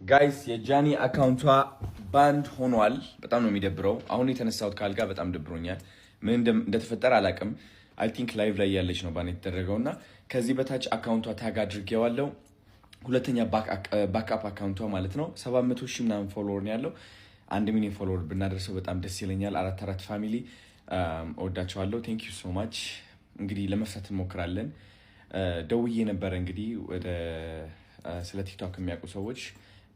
ጋይስ የጃኒ አካውንቷ ባንድ ሆኗል። በጣም ነው የሚደብረው። አሁን የተነሳሁት ካልጋ በጣም ደብሮኛል። ምን እንደተፈጠረ አላውቅም። አይ ቲንክ ላይቭ ላይ ያለች ነው ባን የተደረገውና ከዚህ በታች አካውንቷ ታግ አድርጌዋለሁ። ሁለተኛ ባክአፕ አካውንቷ ማለት ነው 700 ሺህ ምናምን ፎሎወር ነው ያለው። 1 ሚሊዮን ፎሎወር ብናደርሰው በጣም ደስ ይለኛል። አራት ፋሚሊ እወዳቸዋለሁ። ቴንክ ዩ ሶ ማች። እንግዲህ ለመፍታት እንሞክራለን። ደውዬ ነበረ እንግዲህ ወደ ስለ ቲክቶክ የሚያውቁ ሰዎች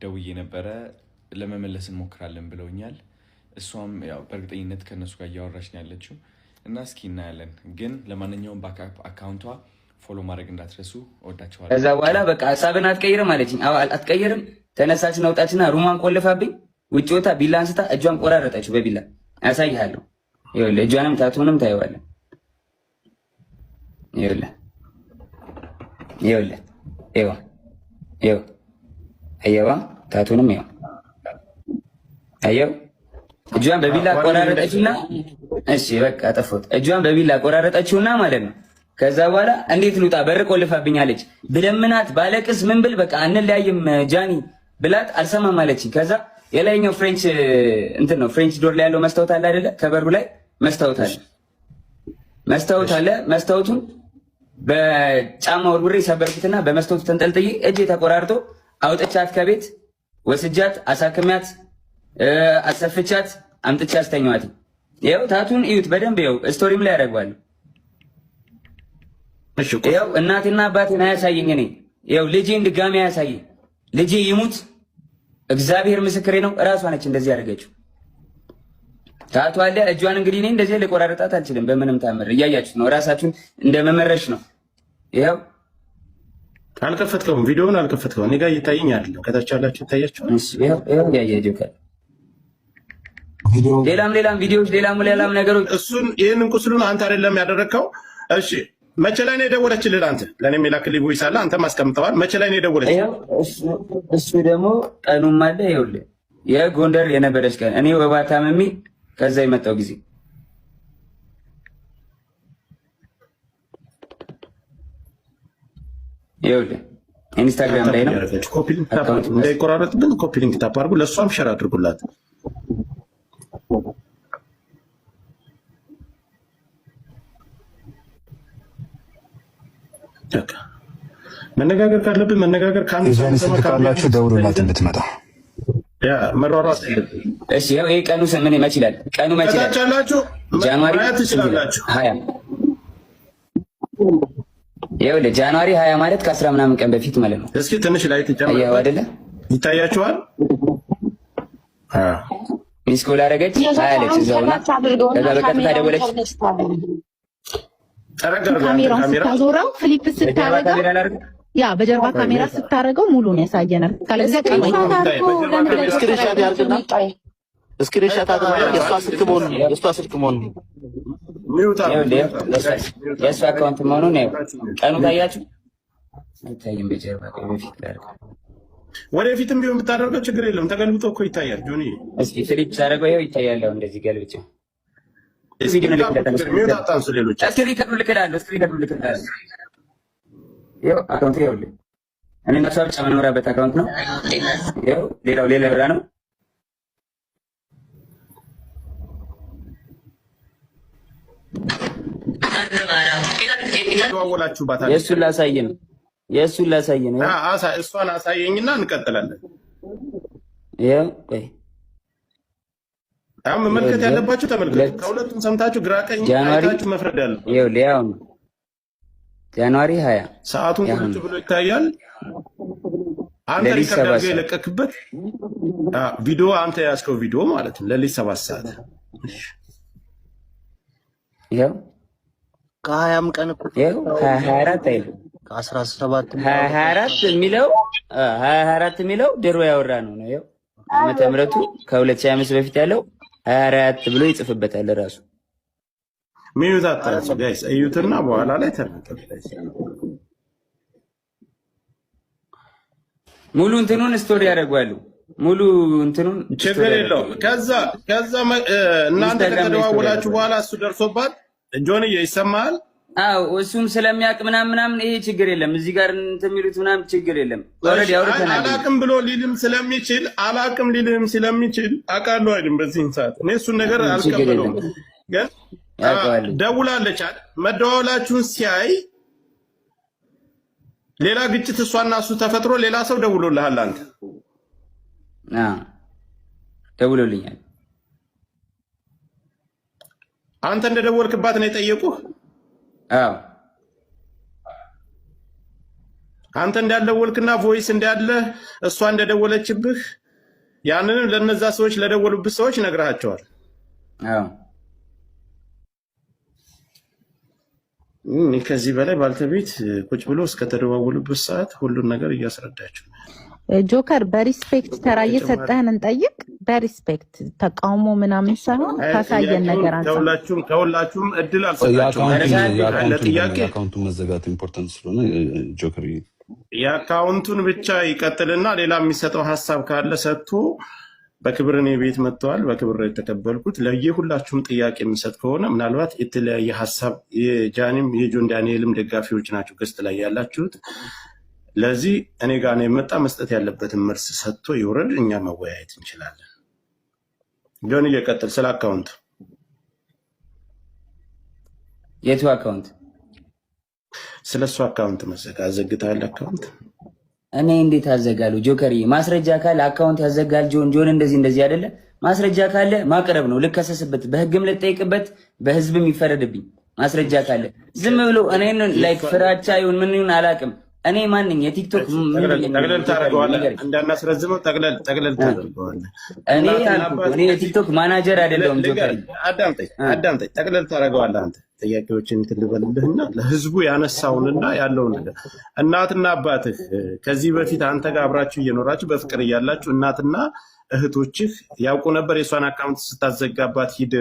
ደውዬ ነበረ ለመመለስ እንሞክራለን ብለውኛል። እሷም ያው በእርግጠኝነት ከነሱ ጋር እያወራች ነው ያለችው እና እስኪ እናያለን። ግን ለማንኛውም ባክአፕ አካውንቷ ፎሎ ማድረግ እንዳትረሱ። እወዳቸዋለሁ። ከዛ በኋላ በቃ ሀሳብን አትቀይርም አለችኝ። አትቀይርም ተነሳች ነውጣችና ሩማን ቆልፋብኝ ውጭ ወጣ ቢላ አንስታ እጇን ቆራረጠችው በቢላ ያሳይሃለሁ። ይኸውልህ እጇንም ታቱንም ታየዋለህ። ይኸውልህ አየዋ ታቱንም ይኸው አየው። እጇን በቢላ ቆራረጠችውና እሺ በቃ ጠፎት እጇን በቢላ ቆራረጠችውና ማለት ነው። ከዛ በኋላ እንዴት ልውጣ በር ቆልፋብኛለች ብለምናት ባለቅስ ምን ብል በቃ አንለያይም ጃኒ ብላት አልሰማም አለችኝ። ከዛ የላይኛው ፍሬንች እንትን ነው ፍሬንች ዶር ላይ ያለው መስታወት አለ አይደለ? ከበሩ ላይ መስታወት አለ። መስታወቱን በጫማ ወርውሬ ሰበርኩትና በመስታወቱ ተንጠልጥዬ እጄ ተቆራርጦ አውጥቻት ከቤት ወስጃት አሳክሚያት አሰፍቻት አምጥቻ አስተኛዋት። ይኸው ታቱን እዩት በደንብ ይኸው ስቶሪም ላይ ያደርጋለሁ። ይኸው እናቴና አባቴን አያሳየኝ እኔ ይኸው ልጄን ድጋሚ አያሳየኝ። ልጄ ይሙት እግዚአብሔር ምስክሬ ነው። እራሷ ነች እንደዚህ ያደረገችው። ታቱ አለ እጇን እንግዲህ እኔ እንደዚህ ልቆራረጣት አልችልም በምንም ታምር። እያያችሁት ነው ራሳችሁን እንደመመረሽ ነው። ይኸው አልከፈትከውም፣ ቪዲዮውን አልከፈትከውም። እኔ ጋር እየታየኝ አይደለም። ከታች ያላችሁ ይታያችኋል። ይኸው ያያችሁ ሌላም ቪዲዮዎች ሌላም ነገሮች እሱን ይሄንን ቁስሉን አንተ አይደለም ያደረግከው። እሺ መቼ ላይ ነው የደወለችልህ? አንተ ለኔም የላክልኝ ቮይስ አለ፣ አንተም አስቀምጠዋል። መቼ ላይ ነው የደወለችልህ? እሱ ደግሞ ቀኑም አለ። ይኸውልህ የጎንደር የነበረች ቀን እኔ ወባ ታምሜ ከዛ የመጣው ጊዜ ይኸውልህ ኢንስታግራም ላይ ነው። ኮፒ ሊንክ ታፕ እንዳይቆራረጥብን ኮፒ ሊንክ ታፕ አድርጉ፣ ለእሷም ሸር አድርጉላት። መነጋገር ካለብን መነጋገር ካላችሁ ደውሉላት እንድትመጣ ያ መሯሯጥ። እሺ ያው ይሄ ቀኑ ምን መች ይላል? ቀኑ መች ይላል? ጃንዋሪ 20 ይኸውልህ ጃንዋሪ 20 ማለት ከ10 ምናምን ቀን በፊት ማለት ነው። እስኪ ትንሽ ላይ ተጨምር አይደለ? ይታያችኋል። ሚስ ኮል አደረገች አለች እዛውና ከዛ በቀጥታ ደወለች። ካሜራ ስታዞረው ፍሊፕ ስታረገው ያ በጀርባ ካሜራ ስታረገው ሙሉ ነው ያሳየናል። ካለዛ ስክሪንሻት አድርጋ የእሷ ስልክ መሆኑን የእሷ አካውንት መሆኑን ነው። ቀኑ ታያችሁ አይታይም። በጀርባ በፊት ላድርግ ወደፊትም ቢሆን ብታደርገው ችግር የለም። ተገልብጦ እኮ ይታያል። ጆኒ እስኪ ፍሊፕ ሳደርገው ይኸው ይታያል። እንደዚህ ገልብጬ አካውንት ይኸውልህ እኔ እና እሷ ብቻ መኖሪያበት አካውንት ነው። ይኸው ሌላው ሌላ ብራ ነው። የእሱን ላሳይ ነው። እሷን አሳየኝና እንቀጥላለን። ይኸው ቆይ አሁን መመልከት ያለባችሁ ተመልከቱ። ከሁለቱም ሰምታችሁ ግራ ቀኝ አይታችሁ መፍረድ ያለው ይኸውልህ ያው ነው ጃንዋሪ 20 ሰዓቱን ቁጭ ብሎ ይታያል። አንተ ሪከርድ አድርገህ የለቀክበት ቪዲዮ አንተ ያዝከው ቪዲዮ ማለት ነው። ለሊት 7 ሰዓት ይኸው ከ20 ቀን ይኸው 24 አይደል ከ17 24 የሚለው ድሮ ያወራ ነው። ይኸው ዓመተ ምሕረቱ ከ2025 በፊት ያለው 24 ብሎ ይጽፍበታል ራሱ። ሚዩት አታችሁ ጋይስ እዩትና በኋላ ላይ ተረጋግጠሽ ሙሉ እንትኑን ስቶሪ ያደርጋሉ። ሙሉ እንትኑን ችግር የለውም። ከዛ እናንተ ከተደዋወላችሁ በኋላ እሱ ደርሶባት ጆንዬ ይሰማል። አው እሱም ስለሚያቅ ምናምን ይሄ ችግር የለም። እዚህ ጋር እንትን የሚሉት ምናምን ችግር የለም። ኦሬዲ አውርተናል። አላቅም ብሎ ሊልም ስለሚችል አውቃለሁ አይደል? በዚህ ሰዓት እኔ እሱን ነገር አልቀበለውም። ግን ደውላለች አይደል? መደዋወላችሁን ሲያይ ሌላ ግጭት እሷና እሱ ተፈጥሮ ሌላ ሰው ደውሎልሃል አንተ? ደውሎልኛል። አንተ እንደደወልክባት ነው የጠየቁህ? አዎ አንተ እንዳልደወልክና ቮይስ እንዳለ እሷ እንደደወለችብህ ያንንም ለነዛ ሰዎች ለደወሉብህ ሰዎች ነግረሃቸዋል? አዎ ከዚህ በላይ ባልተቤት ቁጭ ብሎ እስከተደዋወሉበት ሰዓት ሁሉን ነገር እያስረዳችሁ ጆከር በሪስፔክት ተራ እየሰጠህን እንጠይቅ። በሪስፔክት ተቃውሞ ምናምን ሳይሆን ካሳየን ነገር አንተ ከሁላችሁም እድል አልሰጣችሁም። የአካውንቱን መዘጋት ኢምፖርታንት ስለሆነ ጆከር የአካውንቱን ብቻ ይቀጥልና ሌላ የሚሰጠው ሀሳብ ካለ ሰጥቶ በክብር እኔ ቤት መጥተዋል። በክብር የተቀበልኩት ለየሁላችሁም ጥያቄ የምሰጥ ከሆነ ምናልባት የተለያየ ሀሳብ የጃኒም የጆን ዳንኤልም ደጋፊዎች ናቸው ገስት ላይ ያላችሁት። ለዚህ እኔ ጋር ነው የመጣ መስጠት ያለበትን መልስ ሰጥቶ ይውረድ፣ እኛ መወያየት እንችላለን። ጆን እየቀጥል ስለ አካውንት። የቱ አካውንት? ስለ እሱ አካውንት መዘጋ አዘግታል። አካውንት እኔ እንዴት አዘጋለሁ? ጆከሪ ማስረጃ ካለ አካውንት ያዘጋል። ጆን እንደዚህ አይደለ? ማስረጃ ካለ ማቅረብ ነው። ልከሰስበት፣ በህግም ልጠይቅበት፣ በህዝብም ይፈረድብኝ። ማስረጃ ካለ ዝም ብሎ እኔን ላይክ ፍራቻ ይሁን ምን ይሁን አላውቅም። እኔ ማንኝ የቲክቶክ ጠቅለል ታደርገዋለህ፣ እንዳናስረዝመው ጠቅለል ታደርገዋለህ። እኔ የቲክቶክ ማናጀር አይደለሁም። ጆከሪ አዳምጠኝ፣ ጠቅለል ታደርገዋለህ አንተ። ጥያቄዎችን ትልበልልህና ለህዝቡ ያነሳውንና ያለውን ነገር እናትና አባትህ ከዚህ በፊት አንተ ጋር አብራችሁ እየኖራችሁ በፍቅር እያላችሁ እናትና እህቶችህ ያውቁ ነበር የሷን አካውንት ስታዘጋባት ሂድ።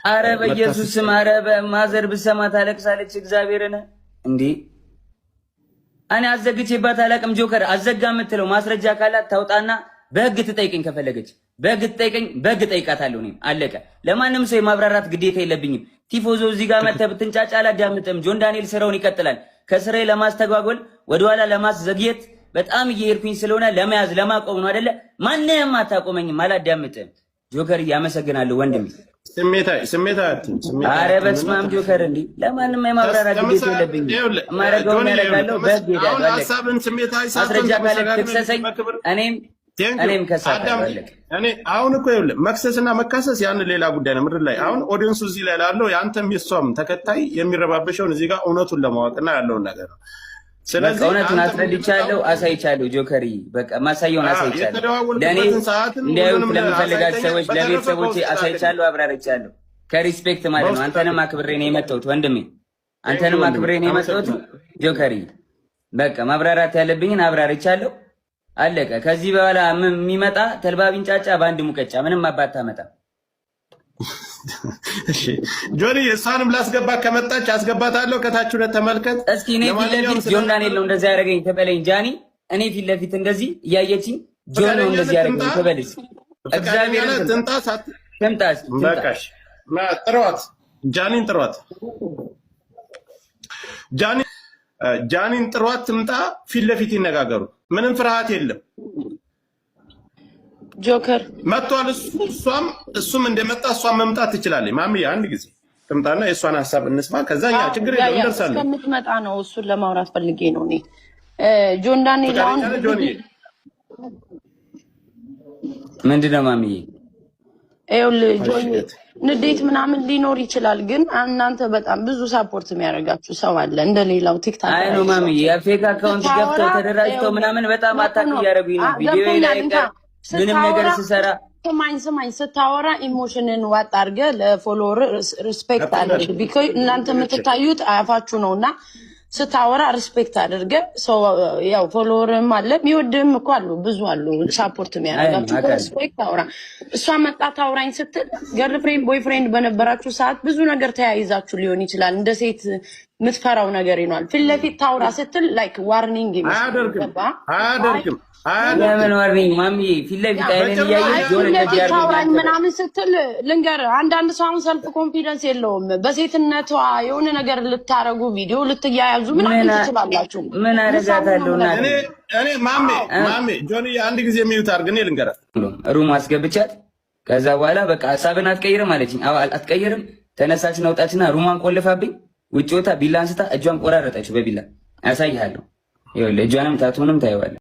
አረ በኢየሱስ ስም፣ አረ በማዘር ብሰማ ታለቅሳለች። እግዚአብሔርን እንዴ እኔ አዘግቼባት አላቅም። ጆከር አዘጋ የምትለው ማስረጃ ካላት ታውጣና በህግ ትጠይቀኝ። ከፈለገች በህግ ትጠይቀኝ፣ በህግ ጠይቃታለሁ። እኔም አለቀ። ለማንም ሰው የማብራራት ግዴታ የለብኝም። ቲፎዞ እዚህ ጋር መተህ ብትንጫጫ አላዳምጥም። ጆን ዳንኤል ስራውን ይቀጥላል። ከስራዬ ለማስተጓጎል ወደኋላ ለማስዘግየት በጣም እየሄድኩኝ ስለሆነ ለመያዝ ለማቆም ነው አይደለ? ማንንም አታቆመኝም፣ አላዳምጥም። ጆከር ያመሰግናለሁ ወንድሜ። አረ በስመ አብ ጆከር፣ እንዴ ለማንም የማብራራት ግዴታ የለብኝም። የማደርገውን ያደርጋለሁ፣ በህግ እሄዳለሁ። ማስረጃ ካለ ትክሰሰኝ፣ እኔም ከሳለሁ። አሁን እኮ ይኸውልህ መክሰስና መካሰስ ያን ሌላ ጉዳይ ነው። ምድር ላይ አሁን ኦዲየንሱ እዚህ ላይ ላለው የአንተም የሷም ተከታይ የሚረባበሸውን እዚህ ጋር እውነቱን ለማወቅና ያለውን ነገር ነው። ስለዚህ እውነቱን አስረድቻለሁ፣ አሳይቻለሁ። ጆከሪ በቃ ማሳየውን አሳይቻለሁ። ለእኔ እንዲያዩት ለሚፈልጋቸው ሰዎች ለቤተሰቦቼ አሳይቻለሁ፣ አብራርቻለሁ። ከሪስፔክት ማለት ነው። አንተንም አክብሬ ነው የመጣሁት ወንድሜ፣ አንተንም አክብሬ ነው የመጣሁት ጆከሪ። በቃ ማብራራት ያለብኝን አብራርቻለሁ፣ አለቀ። ከዚህ በኋላ የሚመጣ ተልባ ቢንጫጫ በአንድ ሙቀጫ ምንም አባት አመጣ። እሺ ጆኒ እሷንም ላስገባ ከመጣች አስገባታለሁ። ከታች ሁለት ተመልከት እስኪ። እኔ ፊት ለፊት ጆን ዳንኤል ነው እንደዚህ ያደረገኝ ተበለኝ ጃኒ። እኔ ፊት ለፊት እንደዚህ እያየችኝ ጆን ነው እንደዚህ ያደረገኝ ተበለኝ። እግዚአብሔር ትምጣ በቃሽ። ጥሯት፣ ጃኒን ጥሯት፣ ጃኒን ጥሯት፣ ትምጣ። ፊት ለፊት ይነጋገሩ። ምንም ፍርሃት የለም። ጆከር መጥቷል። እሱም እንደመጣ እሷም መምጣት ትችላለች። ማሚ አንድ ጊዜ ትምጣና የእሷን ሀሳብ እንስማ። ከዛኛ ችግር የለም እንደርሳለን። እስከምትመጣ ነው እሱን ለማውራት ፈልጌ ነው። እኔ ጆን ዳንኤል አሁን ምንድን ነው ማሚ? ይኸውልህ ጆን ንዴት ምናምን ሊኖር ይችላል፣ ግን እናንተ በጣም ብዙ ሳፖርት የሚያደርጋችሁ ሰው አለ እንደሌላው ቲክታክ። አይ ነው ማሚ የፌክ አካውንት ገብተው ተደራጅተው ምናምን በጣም አታክ እያደረጉኝ ነው። ቪዲዮ ላይ ምንም ነገር ስሰራ ስማኝ ስታወራ ኢሞሽንን ዋጥ አድርገህ ለፎሎወር ሪስፔክት አድርግ። ቢኮዝ እናንተ የምትታዩት አያፋችሁ ነውና ስታወራ ሪስፔክት አድርገህ ያው ፎሎወርም አለ የሚወድህም እኮ አሉ፣ ብዙ አሉ ሳፖርት የሚያደርጋችሁ። ሪስፔክት አውራ። እሷ መጣት አውራኝ ስትል ገርል ፍሬንድ ቦይ ፍሬንድ በነበራችሁ ሰዓት ብዙ ነገር ተያይዛችሁ ሊሆን ይችላል። እንደ ሴት ምትፈራው ነገር ይኗል። ፊት ለፊት ታውራ ስትል ላይክ ዋርኒንግ አያደርግም። ለምን ዋርኒንግ ማሚ ፊት ለፊት አይነን እያየሽ የሆነ ነገር ታውራኝ ምናምን ስትል ልንገር፣ አንዳንድ ሰው አሁን ሰልፍ ኮንፊደንስ የለውም። በሴትነቷ የሆነ ነገር ልታረጉ ቪዲዮ ልትያያዙ ምናምን ትችላላችሁ። ምን አረጋታለሁ እና እኔ ማሜ ጆኒ አንድ ጊዜ ሚዩት አድርግ፣ እኔ ልንገራት ሩም አስገብቻት ከዛ በኋላ በቃ ሀሳብን አትቀይርም አለችኝ። አትቀይርም ተነሳች ነውጣችና ሩማን ቆልፋብኝ ውጭ ወታ ቢላ አንስታ እጇን ቆራረጠችው በቢላ። ያሳይሃለሁ። ይኸውልህ እጇንም ታቱንም ታየዋለህ።